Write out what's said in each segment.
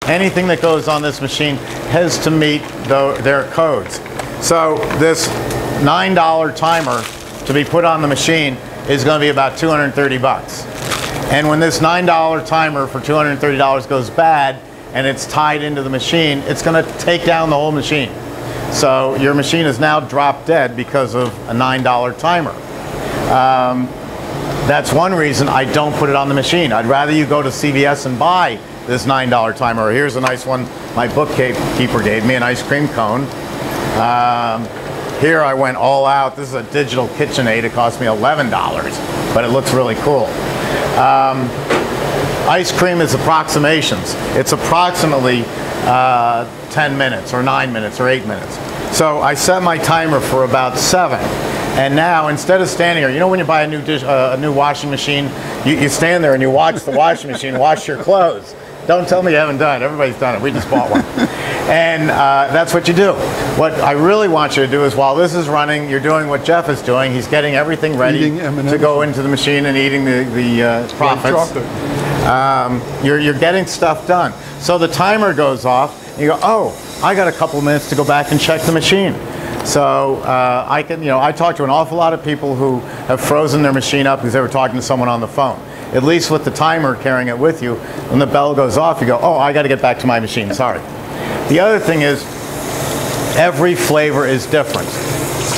anything that goes on this machine has to meet their codes. So this $9 timer to be put on the machine is going to be about 230 bucks. And when this $9 timer for $230 goes bad and it's tied into the machine, it's going to take down the whole machine. So your machine is now drop dead because of a $9 timer. That's one reason I don't put it on the machine. I'd rather you go to CVS and buy this $9 timer. Or here's a nice one my bookkeeper gave me, an ice cream cone. Here I went all out. This is a digital KitchenAid. It cost me $11, but it looks really cool. Ice cream is approximations. It's approximately 10 minutes or 9 minutes or 8 minutes. So I set my timer for about 7. And now, instead of standing here, you know when you buy a new washing machine, you stand there and you watch the washing machine wash your clothes. Don't tell me you haven't done it. Everybody's done it. We just bought one. And that's what you do. What I really want you to do is, while this is running, you're doing what Jeff is doing. He's getting everything ready to go into the machine and eating the profits. You're getting stuff done. So the timer goes off, and you go, oh, I got a couple minutes to go back and check the machine. So I talk to an awful lot of people who have frozen their machine up because they were talking to someone on the phone. At least with the timer carrying it with you, when the bell goes off, you go, oh, I got to get back to my machine, sorry. The other thing is, every flavor is different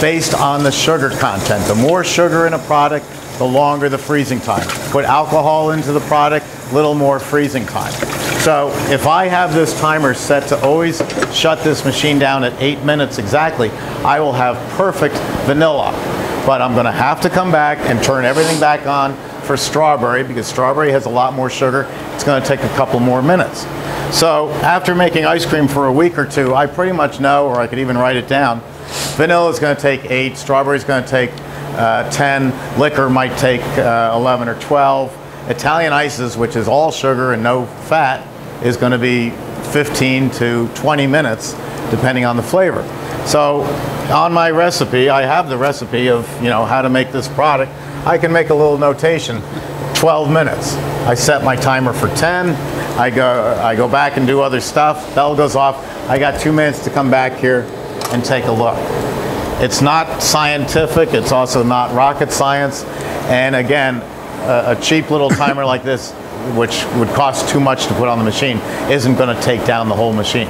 based on the sugar content. The more sugar in a product, the longer the freezing time. Put alcohol into the product, little more freezing time. So if I have this timer set to always shut this machine down at 8 minutes exactly, I will have perfect vanilla. But I'm going to have to come back and turn everything back on for strawberry, because strawberry has a lot more sugar. It's going to take a couple more minutes. So after making ice cream for a week or two, I pretty much know, or I could even write it down, vanilla is going to take 8, strawberry is going to take 10, liquor might take 11 or 12. Italian ices, which is all sugar and no fat, is going to be 15 to 20 minutes, depending on the flavor. So on my recipe, I have the recipe of how to make this product. I can make a little notation, 12 minutes. I set my timer for 10. I go back and do other stuff. Bell goes off. I got 2 minutes to come back here and take a look. It's not scientific. It's also not rocket science. And again, a cheap little timer like this, which would cost too much to put on the machine, isn't going to take down the whole machine.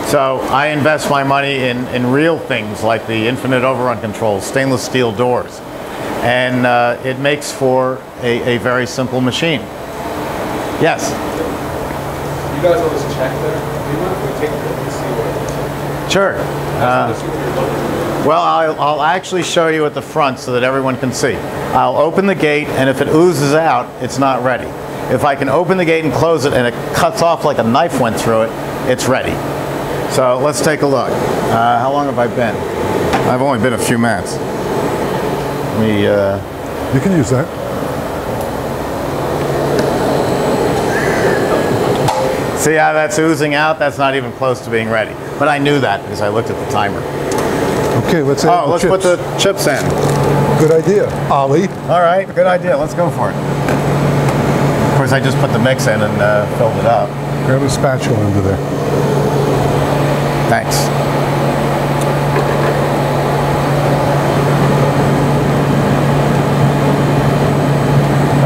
So I invest my money in real things like the infinite overrun controls, stainless steel doors. And it makes for a very simple machine. Yes? You guys always check there? Do you mind if we take a look and see what it is? Sure. Well, I'll actually show you at the front so that everyone can see. I'll open the gate, and if it oozes out, it's not ready. If I can open the gate and close it and it cuts off like a knife went through it, it's ready. So let's take a look. How long have I been? I've only been a few minutes. You can use that. See how that's oozing out? That's not even close to being ready. But I knew that because I looked at the timer. Okay, let's add let's put the chips in. Good idea, Ollie. All right, good idea. Let's go for it. Of course, I just put the mix in and filled it up. Grab a spatula under there. Thanks.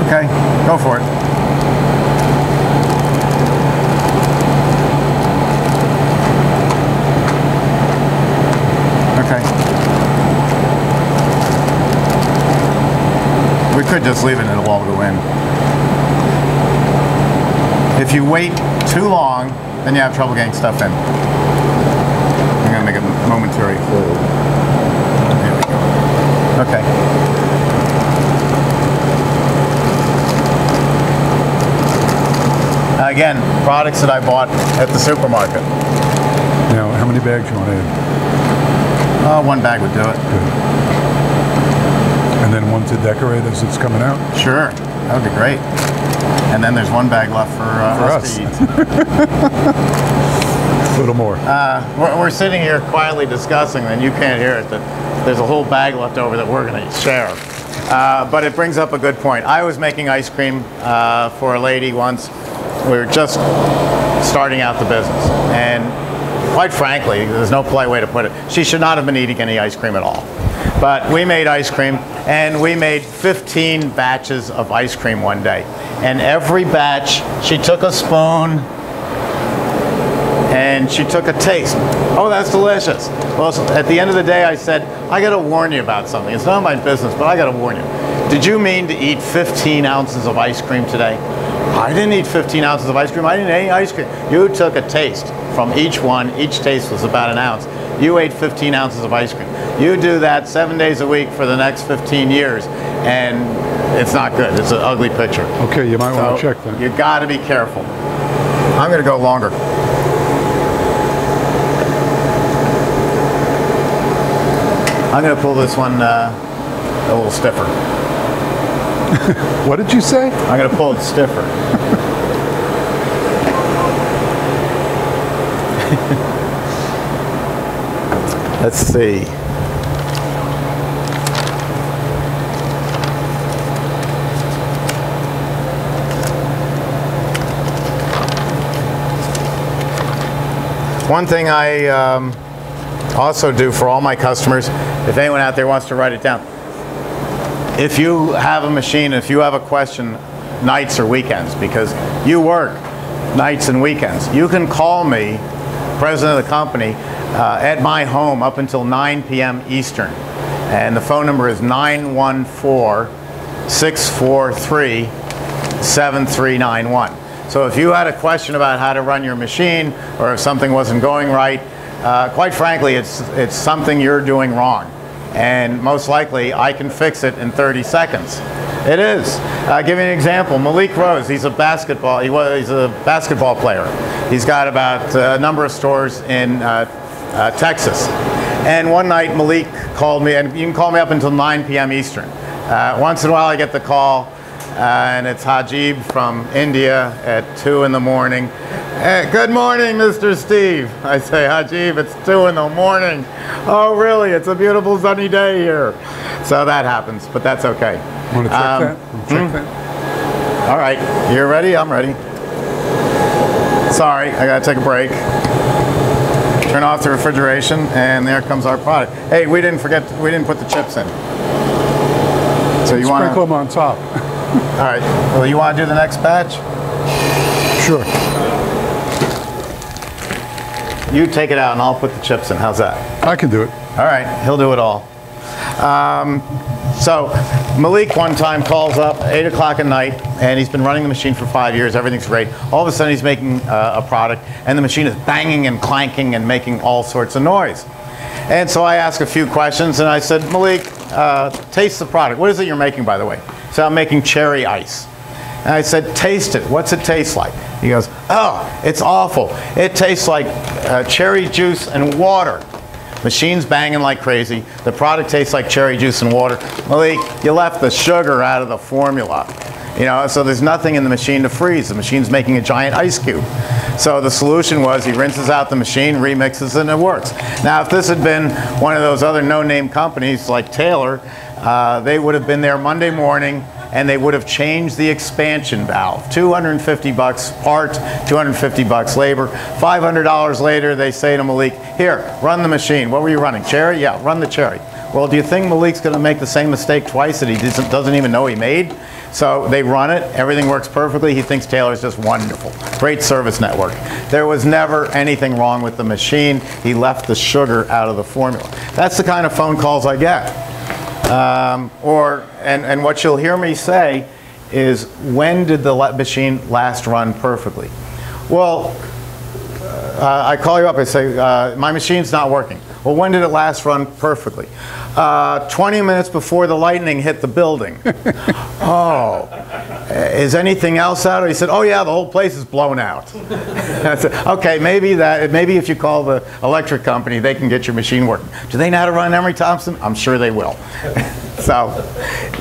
Okay, go for it. Okay. We could just leave it and it'll all go in. If you wait too long, then you have trouble getting stuff in. I'm going to make a momentary hold. There we go. Okay. Again, products that I bought at the supermarket. Now, how many bags you want to add? 1 bag would do it. Good. And then one to decorate as it's coming out? Sure, that would be great. And then there's 1 bag left for us to eat. A little more. We're sitting here quietly discussing, and you can't hear it, that there's a whole bag left over that we're going to share. But it brings up a good point. I was making ice cream for a lady once. We were just starting out the business. And quite frankly, there's no polite way to put it, she should not have been eating any ice cream at all. But we made ice cream, and we made 15 batches of ice cream one day. And every batch, she took a spoon, and she took a taste. Oh, that's delicious. Well, so at the end of the day, I said, I got to warn you about something. It's not my business, but I got to warn you. Did you mean to eat 15 ounces of ice cream today? I didn't eat 15 ounces of ice cream. I didn't eat any ice cream. You took a taste from each one. Each taste was about an ounce. You ate 15 ounces of ice cream. You do that 7 days a week for the next 15 years, and it's not good. It's an ugly picture. Okay, you might want to check that. You got to be careful. I'm going to go longer. I'm going to pull this one a little stiffer. What did you say? I'm going to pull it stiffer. Let's see. One thing I also do for all my customers, if anyone out there wants to write it down, if you have a machine, if you have a question nights or weekends, because you work nights and weekends, you can call me, president of the company, at my home up until 9 p.m. Eastern. And the phone number is 914-643-7391. So if you had a question about how to run your machine, or if something wasn't going right, quite frankly, it's something you're doing wrong. And most likely, I can fix it in 30 seconds. It is. I'll give you an example. Malik Rose, he's a basketball player. He's got about a number of stores in Texas. And one night, Malik called me, and you can call me up until 9 p.m. Eastern. Once in a while, I get the call, and it's Hajib from India at 2 in the morning. Hey, good morning, Mr. Steve. I say, Hajib, it's 2 in the morning. Oh, really? It's a beautiful sunny day here. So that happens, but that's okay. Want to check that? Check that? All right, you're ready? I'm ready. Sorry, I gotta take a break. Turn off the refrigeration, and there comes our product. Hey, we didn't put the chips in. So you want to sprinkle them on top. All right. Well, you want to do the next batch? Sure. You take it out, and I'll put the chips in. How's that? I can do it. All right. He'll do it all. So Malik one time calls up 8 o'clock at night, and he's been running the machine for 5 years. Everything's great. All of a sudden, he's making a product, and the machine is banging and clanking and making all sorts of noise. And so I asked a few questions, and I said, Malik, taste the product. What is it you're making, by the way? So I'm making cherry ice. And I said, taste it. What's it taste like? He goes, oh, it's awful. It tastes like cherry juice and water. Machine's banging like crazy. The product tastes like cherry juice and water. Malik, you left the sugar out of the formula. You know, so there's nothing in the machine to freeze. The machine's making a giant ice cube. So the solution was he rinses out the machine, remixes it, and it works. Now, if this had been one of those other no-name companies like Taylor, they would have been there Monday morning, and they would have changed the expansion valve. $250 parts, $250 labor. $500 later, they say to Malik, here, run the machine. What were you running? Cherry? Yeah, run the cherry. Well, do you think Malik's going to make the same mistake twice that he doesn't even know he made? So they run it, everything works perfectly. He thinks Taylor's just wonderful. Great service network. There was never anything wrong with the machine. He left the sugar out of the formula. That's the kind of phone calls I get. And what you'll hear me say is, when did the machine last run perfectly? Well, I call you up, I say, my machine's not working. Well, when did it last run perfectly? 20 minutes before the lightning hit the building. Oh, is anything else out? He said, oh yeah, the whole place is blown out. I said, okay, maybe if you call the electric company, they can get your machine working. Do they know how to run Emery Thompson? I'm sure they will. So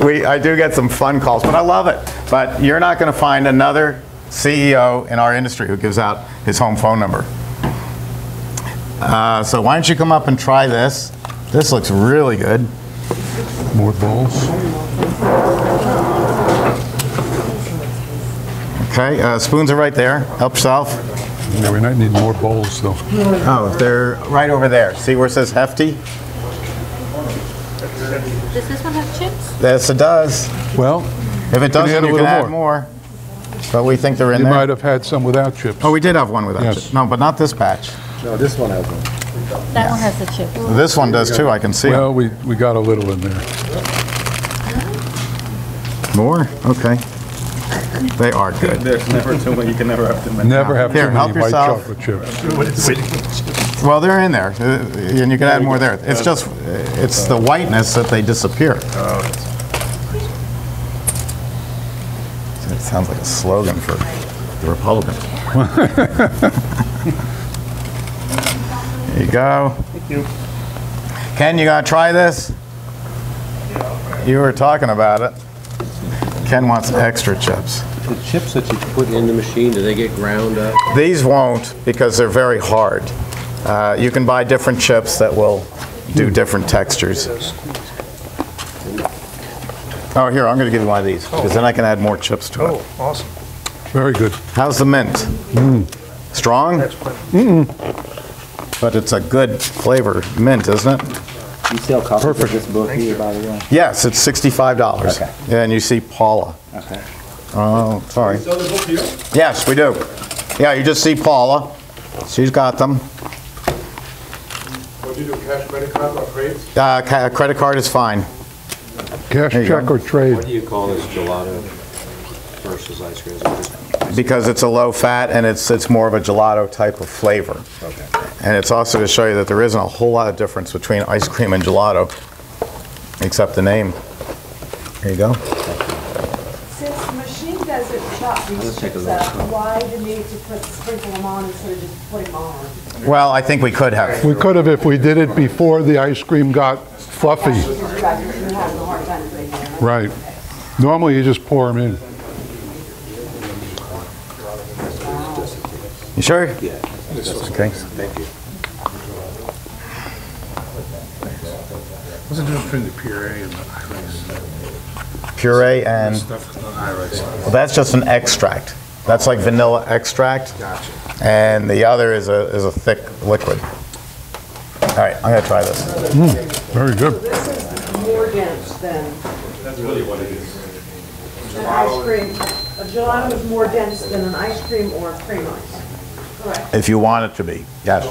I do get some fun calls, but I love it. But you're not going to find another CEO in our industry who gives out his home phone number. So why don't you come up and try this? This looks really good. More bowls. Okay, spoons are right there. Help yourself. Yeah, we might need more bowls though. Oh, they're right over there. See where it says hefty? Does this one have chips? Yes, it does. Well, If it doesn't, add a you can little add more. But we think they're in you there. might have had some without chips. Oh, we did have one without Yes. chips. No, but not this batch. No, this one has one. That one has the chips. This one does too, I can see. Well, we got a little in there. More? Okay. They are good. There's never too many, you can never have too many. Never have Here, too help many white yourself. chocolate chips. Well, they're in there, and you can add more there. It's just, it's the whiteness that they disappear. It sounds like a slogan for the Republicans. There you go. Thank you. Ken, you gonna try this? You were talking about it. Ken wants extra chips. The chips that you put in the machine, do they get ground up? These won't because they're very hard. You can buy different chips that will do different textures. Oh, here, I'm going to give you one of these because then I can add more chips to it. Oh, awesome. Very good. How's the mint? Strong? But it's a good flavor mint, isn't it? You sell copies of this book here, by the way? Yes, it's $65. Okay. And you see Paula. Okay. Oh, sorry. Sell the book here? Yes, we do. Yeah, you just see Paula. She's got them. What do you do, cash, credit card, or crates? Credit card is fine. Cash, There you check, go. or trade. What do you call this gelato versus ice cream? Is it just- Because it's a low fat and it's more of a gelato type of flavor. Okay. And it's also to show you that there isn't a whole lot of difference between ice cream and gelato, except the name. There you go. Since the machine doesn't chop these take a chips look. up, why the need to sprinkle them on instead of just putting them on? Well, I think we could have. We could have if we did it before the ice cream got fluffy. Because you guys are having a hard time putting them on. Right. Normally, you just pour them in. You sure? Yeah. Okay. Thank you. What's the difference between the puree and the ice? Puree and, Stuff is not ice. well, that's just an extract. That's like vanilla extract. Gotcha. And the other is a thick liquid. All right, I'm gonna try this. Very good. This is more dense than That's really what it is. an ice cream. A gelato is more dense than an ice cream or a cream ice. Correct. If you want it to be, yes.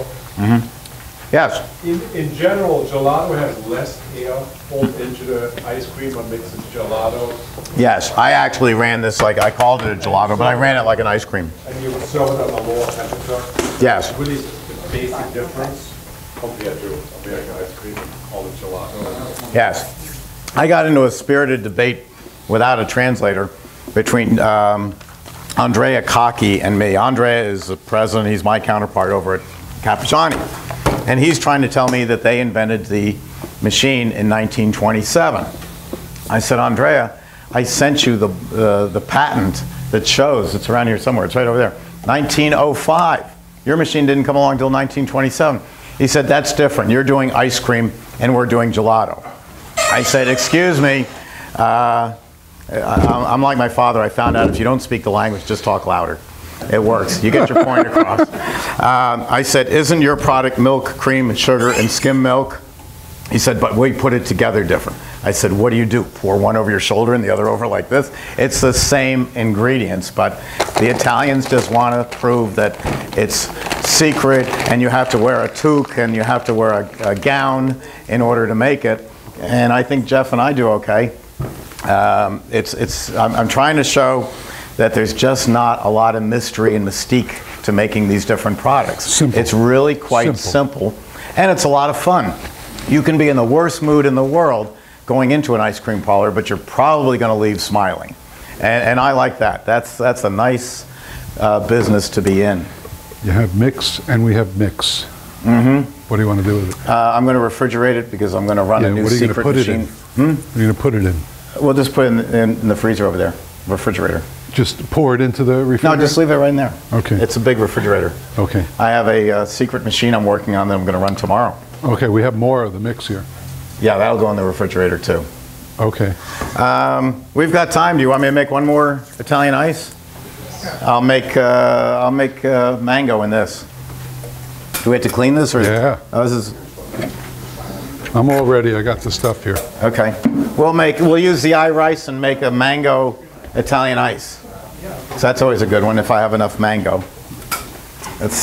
Yes. In general, gelato has less air pulled into the ice cream what makes it gelato. Yes, I actually ran this like, I called it a gelato, but I ran it like an ice cream. And you serve it at a lower temperature. Yes. It's really the basic difference compared to American ice cream, called it gelato. Yes. I got into a spirited debate without a translator between Andrea Cocky and me. Andrea is the president, he's my counterpart over at Capiciani. And he's trying to tell me that they invented the machine in 1927. I said, Andrea, I sent you the patent that shows, it's around here somewhere, it's right over there, 1905. Your machine didn't come along until 1927. He said, that's different. You're doing ice cream and we're doing gelato. I said, excuse me, I'm like my father. I found out if you don't speak the language, just talk louder. It works. You get your point across. I said, isn't your product milk, cream, and sugar, and skim milk? He said, but we put it together different. I said, what do you do? Pour one over your shoulder and the other over like this? It's the same ingredients, but the Italians just want to prove that it's secret and you have to wear a toque and you have to wear a gown in order to make it. And I think Jeff and I do okay. I'm trying to show that there's just not a lot of mystery and mystique to making these different products. Simple. It's really quite simple, and it's a lot of fun. You can be in the worst mood in the world going into an ice cream parlor, but you're probably going to leave smiling. And I like that. That's a nice business to be in. You have mix and we have mix. What do you want to do with it? I'm going to refrigerate it because I'm going to run a new what are you going to secret put machine. it in? What are you going to put it in? We'll just put it in the freezer over there, refrigerator. Just pour it into the No, refrigerator? just leave it right in there. Okay. It's a big refrigerator. Okay. I have a secret machine I'm working on that I'm going to run tomorrow. Okay, we have more of the mix here. Yeah, that'll go in the refrigerator too. Okay. We've got time. Do you want me to make one more Italian ice? I'll make mango in this. Do we have to clean this, or? Yeah. Oh, this is I'm all ready. I got the stuff here. okay. We'll use the rice and make a mango Italian ice. So that's always a good one if I have enough mango. Let's see.